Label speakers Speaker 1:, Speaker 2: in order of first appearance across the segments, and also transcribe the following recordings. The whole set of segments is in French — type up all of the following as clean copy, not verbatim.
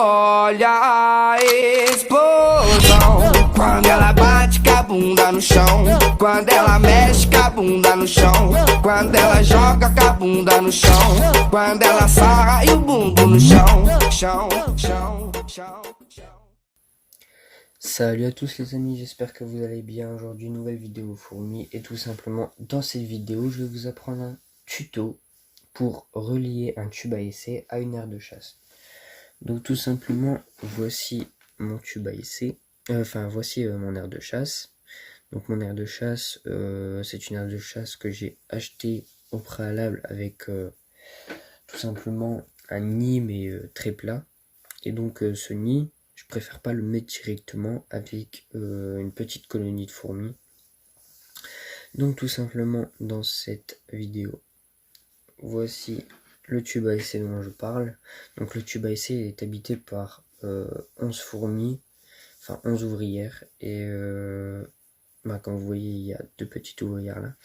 Speaker 1: Olha a explosão quando ela bate com a bunda no chão, quando ela mexe com a bunda no chão, quando ela joga com a bunda no chão, quando ela sarra e o bumbum no chão, chão, chão, chão, chão.
Speaker 2: Salut à tous les amis, j'espère que vous allez bien. Aujourd'hui une nouvelle vidéo fourmi et tout simplement dans cette vidéo je vais vous apprendre un tuto pour relier un tube à essai à une aire de chasse. Donc tout simplement voici mon tube à essai, voici mon aire de chasse. Donc mon aire de chasse, c'est une aire de chasse que j'ai acheté au préalable avec tout simplement un nid mais très plat. Et donc ce nid, je préfère pas le mettre directement avec une petite colonie de fourmis. Donc tout simplement dans cette vidéo, voici le tube à essai dont je parle. Donc le tube à essai est habité par 11 fourmis, enfin 11 ouvrières. Et comme vous voyez, il y a 2 petites ouvrières là.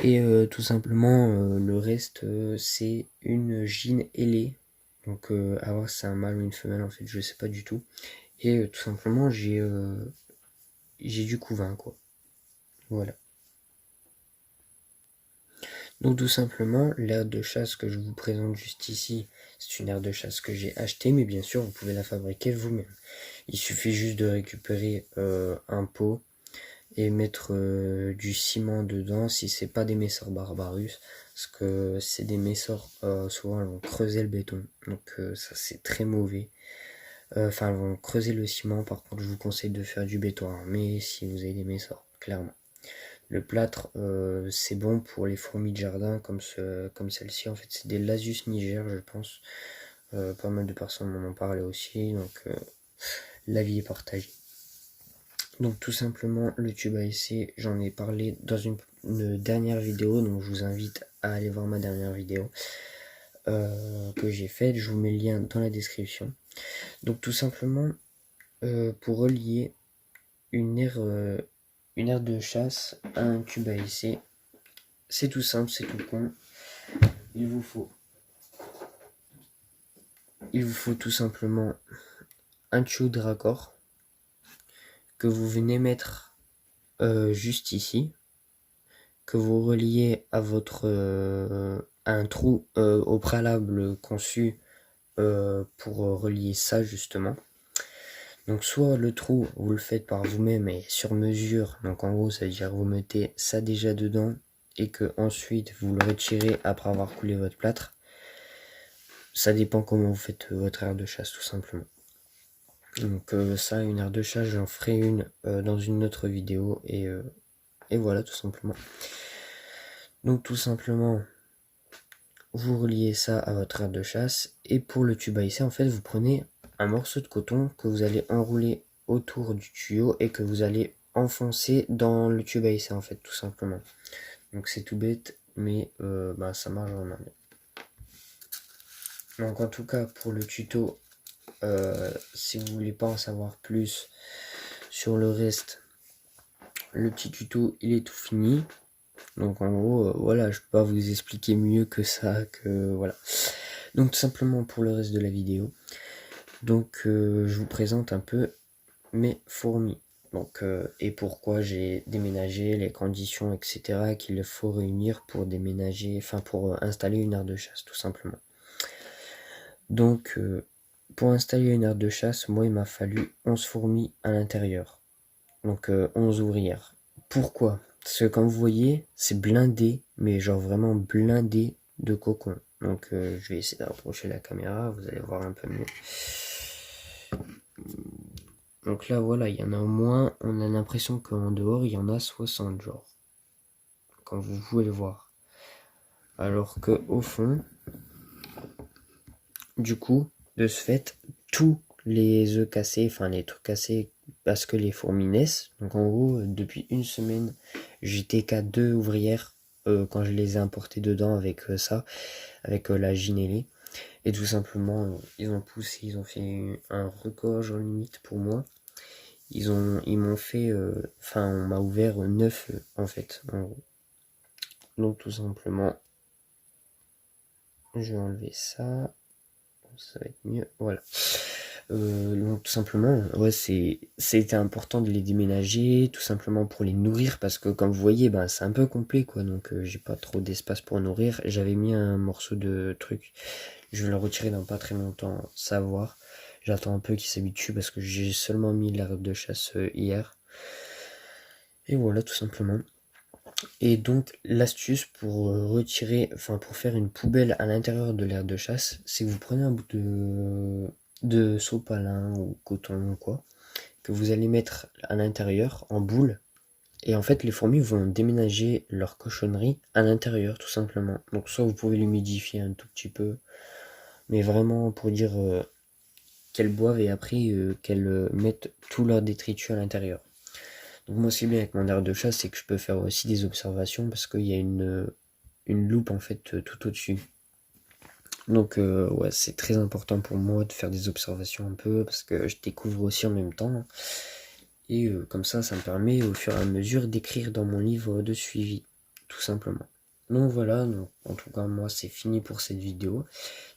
Speaker 2: Et tout simplement le reste c'est une gyne ailée. Donc à voir si c'est un mâle ou une femelle en fait, je sais pas du tout. Et tout simplement j'ai du couvain quoi. Voilà. Donc tout simplement l'aire de chasse que je vous présente juste ici, c'est une aire de chasse que j'ai achetée, mais bien sûr vous pouvez la fabriquer vous-même. Il suffit juste de récupérer un pot et mettre du ciment dedans, si c'est pas des Messor Barbarus, parce que c'est des Messor, souvent elles vont creuser le béton, donc ça c'est très mauvais. Enfin elles vont creuser le ciment, par contre je vous conseille de faire du béton armé si vous avez des Messor, clairement. Le plâtre c'est bon pour les fourmis de jardin comme celle-ci, en fait c'est des Lasius niger je pense. Pas mal de personnes m'en ont parlé aussi, donc l'avis est partagé. Donc tout simplement le tube à essai, j'en ai parlé dans une dernière vidéo, donc je vous invite à aller voir ma dernière vidéo que j'ai faite, je vous mets le lien dans la description. Donc tout simplement pour relier une aire de chasse à un tube à essai, c'est tout simple, c'est tout con. Il vous faut tout simplement un tuyau de raccord que vous venez mettre juste ici, que vous reliez à votre à un trou au préalable conçu pour relier ça justement. Donc soit le trou vous le faites par vous-même et sur mesure, donc en gros ça veut dire que vous mettez ça déjà dedans et que ensuite vous le retirez après avoir coulé votre plâtre. Ça dépend comment vous faites votre aire de chasse tout simplement. Donc ça, une aire de chasse, j'en ferai une dans une autre vidéo et voilà tout simplement. Donc tout simplement, vous reliez ça à votre aire de chasse et pour le tube à essai, en fait, vous prenez un morceau de coton que vous allez enrouler autour du tuyau et que vous allez enfoncer dans le tube à essai en fait, tout simplement. Donc c'est tout bête, mais ça marche vraiment bien. Donc en tout cas pour le tuto, si vous voulez pas en savoir plus sur le reste, le petit tuto il est tout fini. Donc en gros voilà, je peux pas vous expliquer mieux que ça, que voilà. Donc tout simplement pour le reste de la vidéo, donc je vous présente un peu mes fourmis, donc et pourquoi j'ai déménagé, les conditions etc qu'il faut réunir pour déménager, enfin pour installer une aire de chasse tout simplement. Donc pour installer une aire de chasse, moi il m'a fallu 11 fourmis à l'intérieur, donc 11 ouvrières. Pourquoi? Parce que comme vous voyez, c'est blindé, mais genre vraiment blindé de cocon. Donc je vais essayer d'approcher la caméra, vous allez voir un peu mieux. Donc là voilà, il y en a au moins, on a l'impression qu'en dehors il y en a 60 genre, comme vous pouvez le voir. Alors que au fond, du coup, de ce fait, tous les œufs cassés, enfin les trucs cassés, parce que les fourmis naissent. Donc en gros, depuis une semaine, j'étais qu'à 2 ouvrières quand je les ai importées dedans avec ça, avec la gyne ailée. Et tout simplement, ils ont poussé, ils ont fait un record genre limite pour moi. Ils m'ont fait, on m'a ouvert 9 œufs en fait, en gros. Donc tout simplement, je vais enlever ça. ça va être mieux, voilà. Donc tout simplement, ouais, c'était important de les déménager, tout simplement pour les nourrir, parce que comme vous voyez, ben c'est un peu complet quoi, donc j'ai pas trop d'espace pour nourrir. J'avais mis un morceau de truc, je vais le retirer dans pas très longtemps, savoir. J'attends un peu qu'il s'habitue parce que j'ai seulement mis l'herbe de chasse hier. Et voilà, tout simplement. Et donc l'astuce pour retirer, enfin pour faire une poubelle à l'intérieur de l'herbe de chasse, c'est que vous prenez un bout de sopalin ou coton ou quoi, que vous allez mettre à l'intérieur en boule. Et en fait les fourmis vont déménager leur cochonnerie à l'intérieur tout simplement. Donc soit vous pouvez l'humidifier un tout petit peu, mais vraiment pour dire qu'elles boivent et après qu'elles mettent tout leur détritus à l'intérieur. Donc moi ce qui est bien avec mon herbe de chasse, c'est que je peux faire aussi des observations parce qu'il y a une loupe en fait tout au-dessus. Donc ouais, c'est très important pour moi de faire des observations un peu parce que je découvre aussi en même temps. Et comme ça me permet au fur et à mesure d'écrire dans mon livre de suivi, tout simplement. Donc voilà, donc, en tout cas moi c'est fini pour cette vidéo.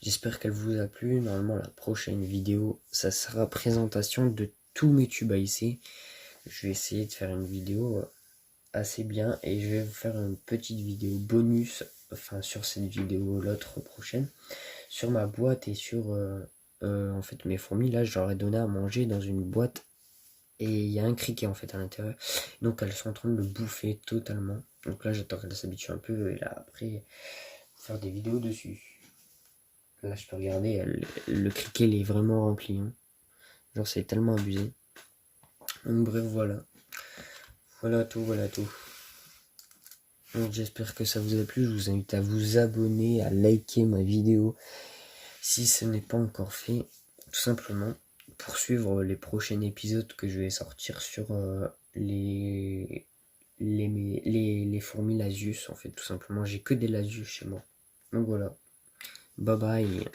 Speaker 2: J'espère qu'elle vous a plu. Normalement la prochaine vidéo, ça sera présentation de tous mes tubes à essai. Je vais essayer de faire une vidéo assez bien et je vais vous faire une petite vidéo bonus, enfin sur cette vidéo, l'autre prochaine, sur ma boîte et sur en fait mes fourmis. Là je leur ai donné à manger dans une boîte et il y a un criquet en fait à l'intérieur, donc elles sont en train de le bouffer totalement. Donc là j'attends qu'elles s'habituent un peu et là après faire des vidéos dessus. Là je peux regarder, le criquet il est vraiment rempli, hein. Genre c'est tellement abusé. Donc bref, voilà. Voilà tout, voilà tout. Donc j'espère que ça vous a plu. Je vous invite à vous abonner, à liker ma vidéo si ce n'est pas encore fait. Tout simplement pour suivre les prochains épisodes que je vais sortir sur les fourmis Lasius. En fait, tout simplement, j'ai que des Lasius chez moi. Donc voilà. Bye bye.